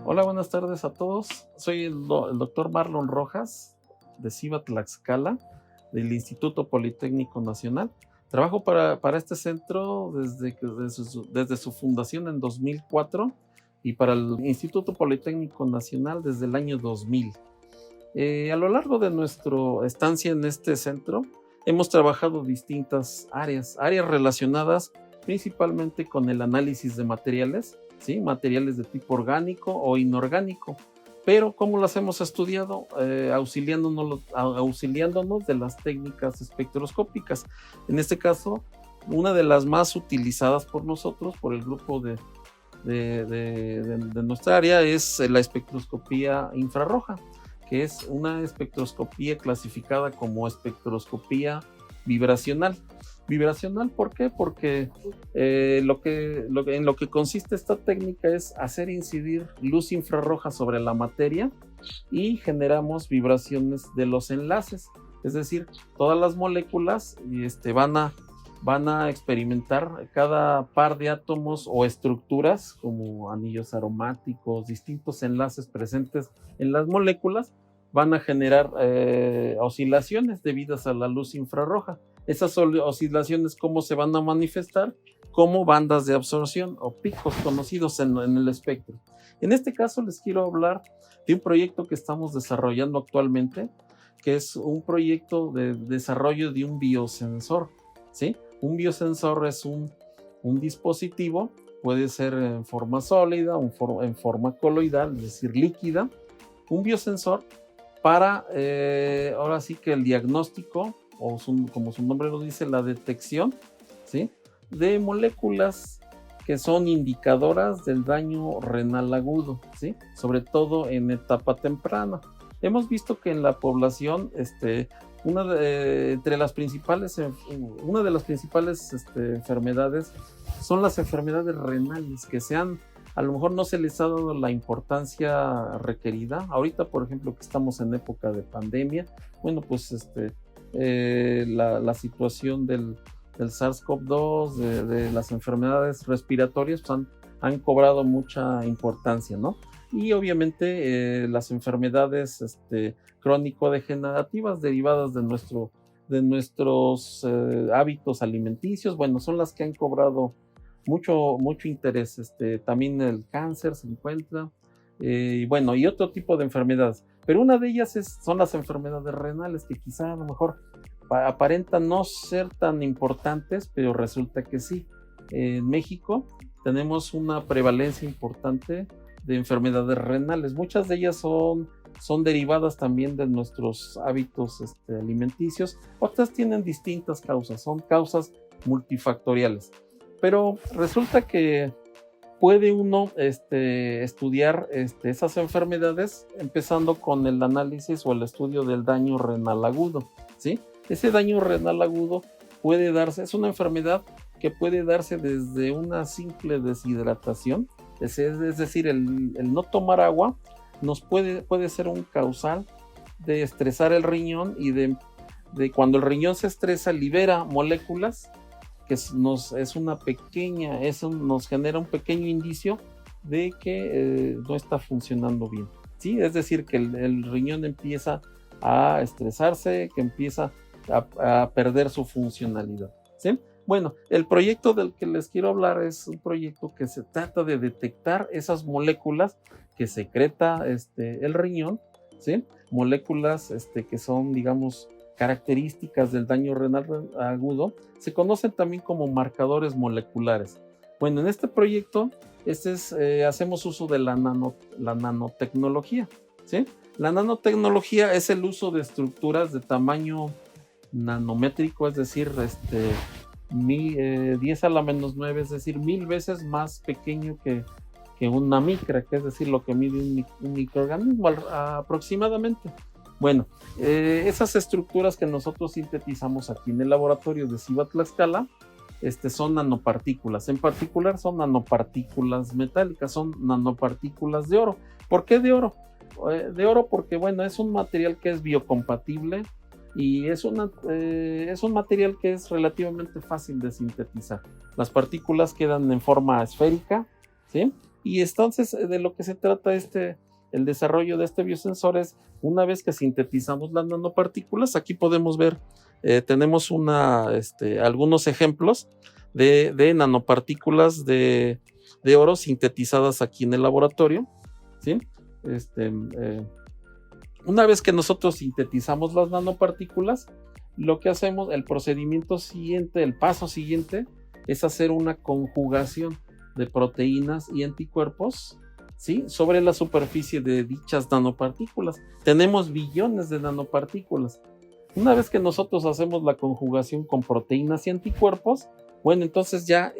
Hola, buenas tardes a todos. Soy el doctor Marlon Rojas, de CIBA Tlaxcala, del Instituto Politécnico Nacional. Trabajo para este centro desde su fundación en 2004 y para el Instituto Politécnico Nacional desde el año 2000. A lo largo de nuestra estancia en este centro, hemos trabajado distintas áreas relacionadas principalmente con el análisis de materiales, ¿sí? Materiales de tipo orgánico o inorgánico. Pero ¿cómo las hemos estudiado? Auxiliándonos de las técnicas espectroscópicas. En este caso, una de las más utilizadas por nosotros, por el grupo de nuestra área, es la espectroscopía infrarroja, que es una espectroscopía clasificada como espectroscopía vibracional. Vibracional, ¿por qué? Porque en lo que consiste esta técnica es hacer incidir luz infrarroja sobre la materia y generamos vibraciones de los enlaces. Es decir, todas las moléculas van a experimentar cada par de átomos o estructuras como anillos aromáticos, distintos enlaces presentes en las moléculas, van a generar oscilaciones debidas a la luz infrarroja. Esas oscilaciones, ¿cómo se van a manifestar? Como bandas de absorción o picos conocidos en el espectro. En este caso les quiero hablar de un proyecto que estamos desarrollando actualmente, que es un proyecto de desarrollo de un biosensor, ¿sí? Un biosensor es un dispositivo, puede ser en forma sólida, en forma coloidal, es decir, líquida. Un biosensor para, ahora sí que el diagnóstico, o como su nombre lo dice, la detección, ¿sí? De moléculas que son indicadoras del daño renal agudo, ¿sí? Sobre todo en etapa temprana. Hemos visto que en la población, una de las principales enfermedades son las enfermedades renales, que a lo mejor no se les ha dado la importancia requerida. Ahorita, por ejemplo, que estamos en época de pandemia, bueno, pues la situación del SARS-CoV-2, de las enfermedades respiratorias, pues han cobrado mucha importancia, ¿no? Y obviamente las enfermedades crónico-degenerativas derivadas de nuestros hábitos alimenticios, bueno, son las que han cobrado mucho interés. También el cáncer se encuentra, y bueno, y otro tipo de enfermedades. Pero una de ellas son las enfermedades renales, que quizá a lo mejor aparentan no ser tan importantes, pero resulta que sí. En México tenemos una prevalencia importante de enfermedades renales. Muchas de ellas son derivadas también de nuestros hábitos alimenticios. Otras tienen distintas causas, son causas multifactoriales. Pero resulta que puede uno estudiar esas enfermedades empezando con el análisis o el estudio del daño renal agudo, ¿sí? Ese daño renal agudo puede darse, es una enfermedad que puede darse desde una simple deshidratación, es decir, el no tomar agua puede ser un causal de estresar el riñón, y de cuando el riñón se estresa libera moléculas que nos genera un pequeño indicio de que no está funcionando bien, ¿sí? Es decir, que el riñón empieza a estresarse, que empieza a perder su funcionalidad, ¿sí? Bueno, el proyecto del que les quiero hablar es un proyecto que se trata de detectar esas moléculas que secreta el riñón, ¿sí? Moléculas que son, digamos, características del daño renal agudo. Se conocen también como marcadores moleculares. Bueno, en este proyecto hacemos uso de la nanotecnología, ¿sí? La nanotecnología es el uso de estructuras de tamaño nanométrico, es decir, 10 a la menos 9, es decir, 1000 veces más pequeño que una micra, que es decir, lo que mide un microorganismo aproximadamente. Bueno, esas estructuras que nosotros sintetizamos aquí en el laboratorio de CIBA Tlaxcala son nanopartículas. En particular son nanopartículas metálicas, son nanopartículas de oro. ¿Por qué de oro? De oro porque, bueno, es un material que es biocompatible y es un material que es relativamente fácil de sintetizar. Las partículas quedan en forma esférica, ¿sí? Y entonces de lo que se trata el desarrollo de este biosensor es, una vez que sintetizamos las nanopartículas, aquí podemos ver, tenemos algunos ejemplos de nanopartículas de oro sintetizadas aquí en el laboratorio, ¿sí? Una vez que nosotros sintetizamos las nanopartículas, lo que hacemos, el procedimiento siguiente, el paso siguiente, es hacer una conjugación de proteínas y anticuerpos, ¿sí?, sobre la superficie de dichas nanopartículas. Tenemos billones de nanopartículas. Una vez que nosotros hacemos la conjugación con proteínas y anticuerpos, bueno, entonces ya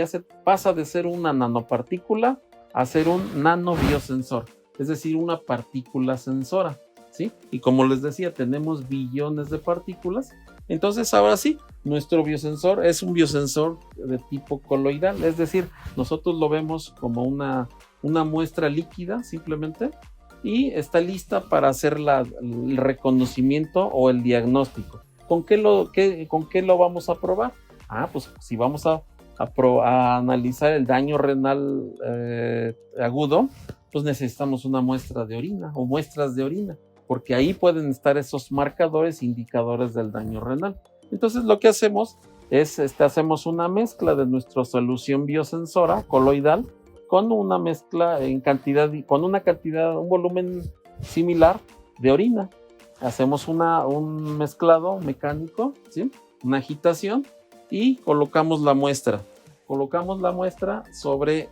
se pasa de ser una nanopartícula a ser un nanobiosensor, es decir, una partícula sensora, ¿sí? Y como les decía, tenemos billones de partículas. Entonces ahora sí, nuestro biosensor es un biosensor de tipo coloidal, es decir, nosotros lo vemos como una muestra líquida simplemente, y está lista para hacer el reconocimiento o el diagnóstico. ¿Con qué lo vamos a probar? Pues si vamos a analizar el daño renal agudo, pues necesitamos una muestra de orina o muestras de orina, porque ahí pueden estar esos marcadores indicadores del daño renal. Entonces lo que hacemos es hacemos una mezcla de nuestra solución biosensora coloidal con una mezcla un volumen similar de orina. Hacemos un mezclado mecánico, ¿sí?, una agitación, y colocamos la muestra. Colocamos la muestra sobre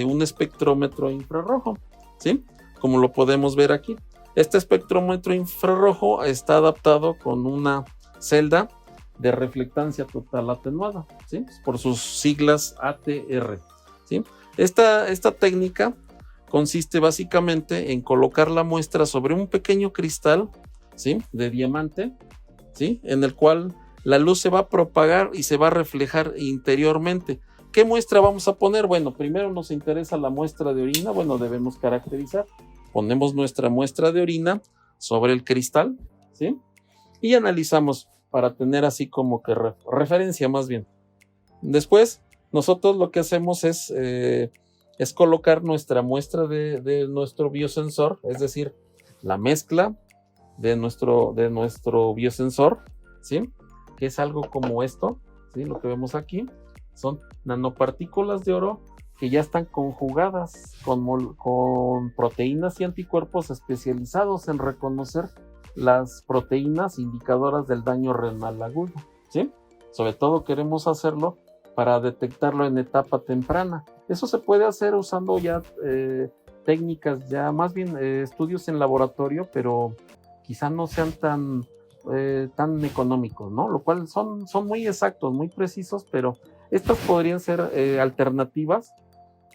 un espectrómetro infrarrojo, ¿sí?, como lo podemos ver aquí. Este espectrómetro infrarrojo está adaptado con una celda de reflectancia total atenuada, ¿sí?, por sus siglas ATR, ¿sí? Esta técnica consiste básicamente en colocar la muestra sobre un pequeño cristal, ¿sí?, de diamante, ¿sí?, en el cual la luz se va a propagar y se va a reflejar interiormente. ¿Qué muestra vamos a poner? Bueno, primero nos interesa la muestra de orina. Bueno, debemos caracterizar. Ponemos nuestra muestra de orina sobre el cristal, ¿sí?, y analizamos para tener así como que referencia más bien. Después, nosotros lo que hacemos es colocar nuestra muestra de nuestro biosensor, es decir, la mezcla de nuestro biosensor, ¿sí?, que es algo como esto, ¿sí?, lo que vemos aquí son nanopartículas de oro que ya están conjugadas con proteínas y anticuerpos especializados en reconocer las proteínas indicadoras del daño renal agudo, ¿sí? Sobre todo queremos hacerlo para detectarlo en etapa temprana. Eso se puede hacer usando ya técnicas, ya más bien estudios en laboratorio, pero quizá no sean tan económicos, ¿no? Lo cual son muy exactos, muy precisos, pero estas podrían ser alternativas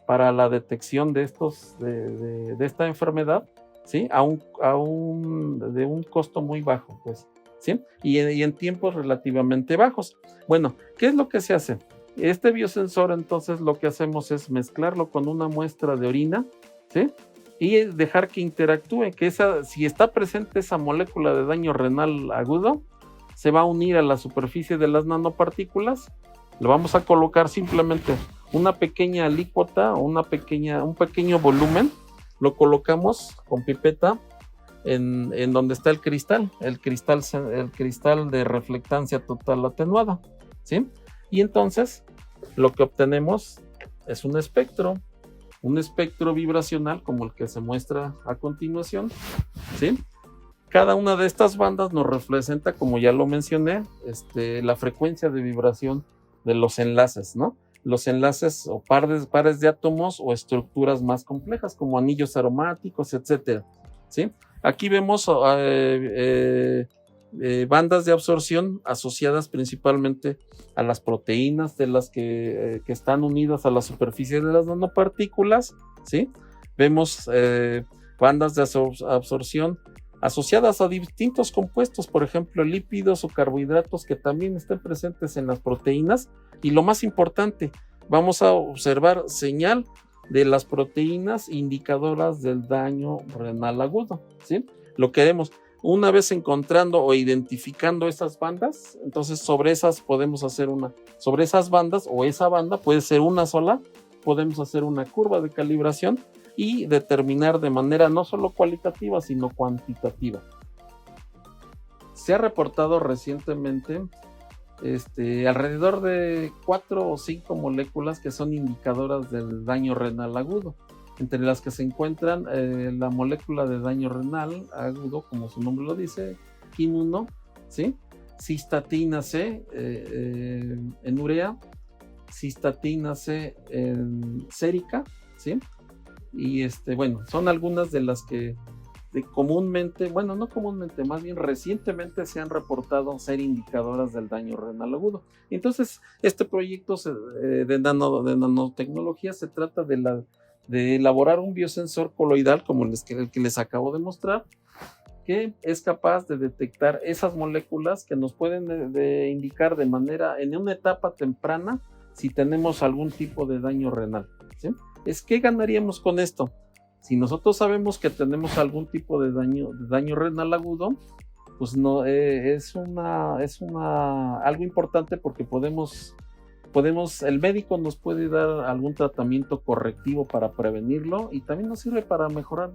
para la detección de esta enfermedad, ¿sí?, de un costo muy bajo, pues, ¿sí?, y en tiempos relativamente bajos. Bueno, ¿qué es lo que se hace? Este biosensor, entonces, lo que hacemos es mezclarlo con una muestra de orina, ¿sí?, y dejar que interactúe, si está presente esa molécula de daño renal agudo, se va a unir a la superficie de las nanopartículas. Lo vamos a colocar simplemente una pequeña alícuota o un pequeño volumen, lo colocamos con pipeta en donde está el cristal de reflectancia total atenuada, ¿sí? Y entonces lo que obtenemos es un espectro vibracional como el que se muestra a continuación, ¿sí? Cada una de estas bandas nos representa, como ya lo mencioné, la frecuencia de vibración de los enlaces, ¿no? Los enlaces o pares de átomos o estructuras más complejas como anillos aromáticos, etcétera, ¿sí? Aquí vemos bandas de absorción asociadas principalmente a las proteínas de las que están unidas a la superficie de las nanopartículas, ¿sí? Vemos bandas de absorción asociadas a distintos compuestos, por ejemplo, lípidos o carbohidratos que también están presentes en las proteínas. Y lo más importante, vamos a observar señal de las proteínas indicadoras del daño renal agudo, ¿sí? Lo queremos. Una vez encontrando o identificando esas bandas, entonces sobre esas podemos hacer sobre esas bandas o esa banda puede ser una sola, podemos hacer una curva de calibración y determinar de manera no solo cualitativa, sino cuantitativa. Se ha reportado recientemente alrededor de 4 o 5 moléculas que son indicadoras del daño renal agudo, entre las que se encuentran la molécula de daño renal agudo, como su nombre lo dice, KIM1, ¿sí? Cistatina C en urea, cistatina C en sérica, ¿sí? Y bueno, son algunas de las que comúnmente, bueno, no comúnmente, más bien recientemente se han reportado ser indicadoras del daño renal agudo. Entonces, este proyecto de nanotecnología se trata de elaborar un biosensor coloidal, como el que les acabo de mostrar, que es capaz de detectar esas moléculas que nos pueden indicar en una etapa temprana si tenemos algún tipo de daño renal, ¿sí? ¿Qué ganaríamos con esto? Si nosotros sabemos que tenemos algún tipo de daño renal agudo, pues no es algo importante porque el médico nos puede dar algún tratamiento correctivo para prevenirlo y también nos sirve para mejorar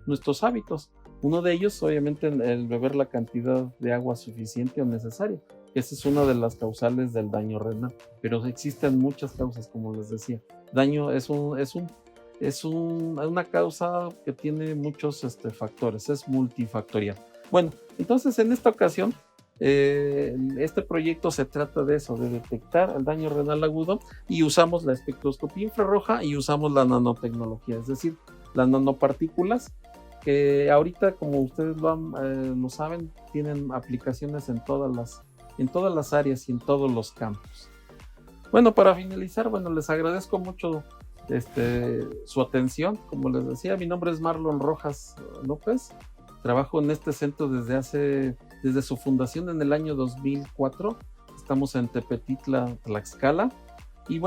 nuestros hábitos. Uno de ellos, obviamente, el beber la cantidad de agua suficiente o necesaria. Esa es una de las causales del daño renal, pero existen muchas causas, como les decía. Daño es una causa que tiene muchos factores, es multifactorial. Bueno, entonces en esta ocasión, este proyecto se trata de eso, de detectar el daño renal agudo, y usamos la espectroscopía infrarroja y usamos la nanotecnología, es decir, las nanopartículas, que ahorita, como ustedes lo saben, tienen aplicaciones en todas las áreas y en todos los campos. Bueno, para finalizar, les agradezco mucho su atención. Como les decía, mi nombre es Marlon Rojas López. Trabajo en este centro desde su fundación en el año 2004. Estamos en Tepetitla, Tlaxcala. Y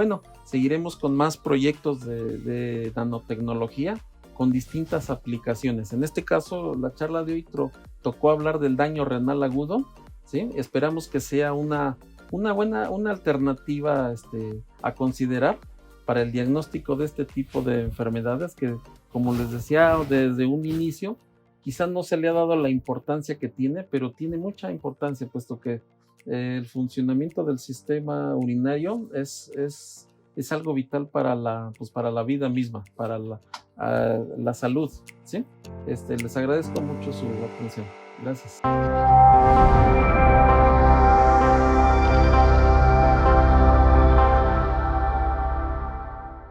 seguiremos con más proyectos de nanotecnología con distintas aplicaciones. En este caso, la charla de hoy tocó hablar del daño renal agudo, ¿sí? Esperamos que sea una alternativa a considerar para el diagnóstico de este tipo de enfermedades que, como les decía desde un inicio, quizás no se le ha dado la importancia que tiene, pero tiene mucha importancia, puesto que el funcionamiento del sistema urinario es algo vital para la vida misma, para la salud, ¿sí? Les agradezco mucho su atención. Gracias.